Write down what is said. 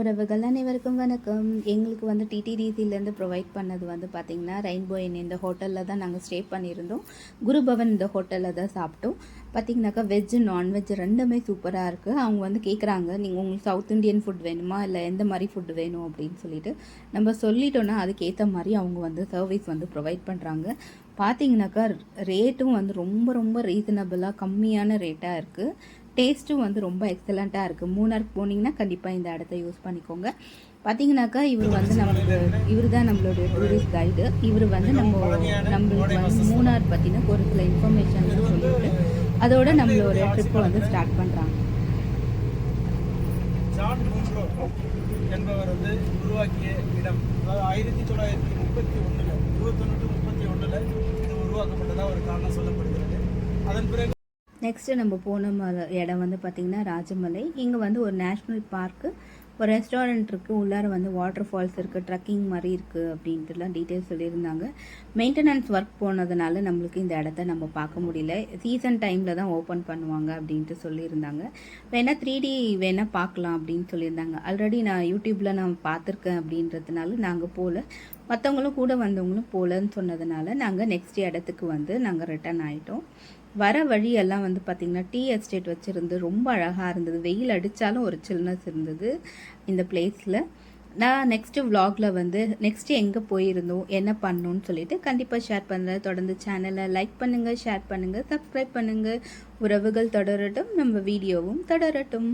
உறவுகள் அனைவருக்கும் வணக்கம். எங்களுக்கு வந்து டிடிடிசிலேருந்து ப்ரொவைட் பண்ணது வந்து பார்த்திங்கன்னா ரெயின்போ இன் இந்த ஹோட்டலில் தான் நாங்கள் ஸ்டே பண்ணியிருந்தோம். குருபவன் இந்த ஹோட்டலில் தான் சாப்பிட்டோம். பார்த்திங்கனாக்கா வெஜ்ஜு நான்வெஜ் ரெண்டுமே சூப்பராக இருக்குது. அவங்க வந்து கேட்குறாங்க, நீங்கள் உங்களுக்கு சவுத் இண்டியன் ஃபுட் வேணுமா இல்லை எந்த மாதிரி ஃபுட் வேணும் அப்படின்னு சொல்லிட்டு நம்ம சொல்லிட்டோன்னா அதுக்கேற்ற மாதிரி அவங்க வந்து சர்வீஸ் வந்து ப்ரொவைட் பண்ணுறாங்க. பார்த்திங்கனாக்கா ரேட்டும் வந்து ரொம்ப ரொம்ப ரீசனபிளாக கம்மியான ரேட்டாக இருக்குது. டேஸ்ட்டும் வந்து ரொம்ப எக்ஸலண்ட்டாக இருக்குது. மூணாருக்கு போனீங்கன்னா கண்டிப்பாக இந்த இடத்த யூஸ் பண்ணிக்கோங்க. பார்த்தீங்கன்னாக்கா இவர் வந்து இவர் தான் நம்மளோட டூரிஸ்ட் கைடு. இவர் வந்து நம்மளுக்கு வந்து மூணார் பற்றின ஒரு சில இன்ஃபர்மேஷன் சொல்லிட்டு அதோட நம்மளோட ட்ரிப்பை வந்து ஸ்டார்ட் பண்ணுறாங்க. என்பவர் வந்து உருவாக்கிய இடம், அதாவது 1931 21-31 இது உருவாக்கப்பட்டதாக ஒரு காரணம் சொல்லப்படுகிறது. அதன் பிறகு நெக்ஸ்ட்டு நம்ம போன இடம் வந்து பார்த்திங்கன்னா ராஜமலை. இங்கே வந்து ஒரு நேஷ்னல் பார்க்கு, ஒரு ரெஸ்டாரண்ட் இருக்குது, உள்ளார வந்து வாட்டர் ஃபால்ஸ் இருக்குது, ட்ரக்கிங் மாதிரி இருக்குது அப்படின்ட்டுலாம் டீட்டெயில்ஸ் சொல்லியிருந்தாங்க. மெயின்டெனன்ஸ் ஒர்க் போனதுனால நம்மளுக்கு இந்த இடத்த நம்ம பார்க்க முடியல. சீசன் டைமில் தான் ஓப்பன் பண்ணுவாங்க அப்படின்ட்டு சொல்லியிருந்தாங்க. வேணால் 3D வேணால் பார்க்கலாம் அப்படின்னு சொல்லியிருந்தாங்க. ஆல்ரெடி நான் யூடியூப்பில் நான் பார்த்துருக்கேன் அப்படின்றதுனால நாங்கள் போகல. மற்றவங்களும் கூட வந்தவங்களும் போகலன்னு சொன்னதுனால நாங்கள் நெக்ஸ்ட் இடத்துக்கு வந்து நாங்கள் ரிட்டர்ன் ஆகிட்டோம். வர வழியெல்லாம் வந்து பார்த்திங்கன்னா டீ எஸ்டேட் வச்சுருந்து ரொம்ப அழகாக இருந்தது. வெயில் அடித்தாலும் ஒரு சில்னஸ் இருந்தது இந்த பிளேஸில். நான் நெக்ஸ்ட்டு விலாகில் வந்து நெக்ஸ்ட்டு எங்கே போயிருந்தோம் என்ன பண்ணணும்னு சொல்லிட்டு கண்டிப்பாக ஷேர் பண்ணுறேன். தொடர்ந்து சேனலை லைக் பண்ணுங்கள், ஷேர் பண்ணுங்கள், சப்ஸ்கிரைப் பண்ணுங்கள். உறவுகள் தொடரட்டும், நம்ம வீடியோவும் தொடரட்டும்.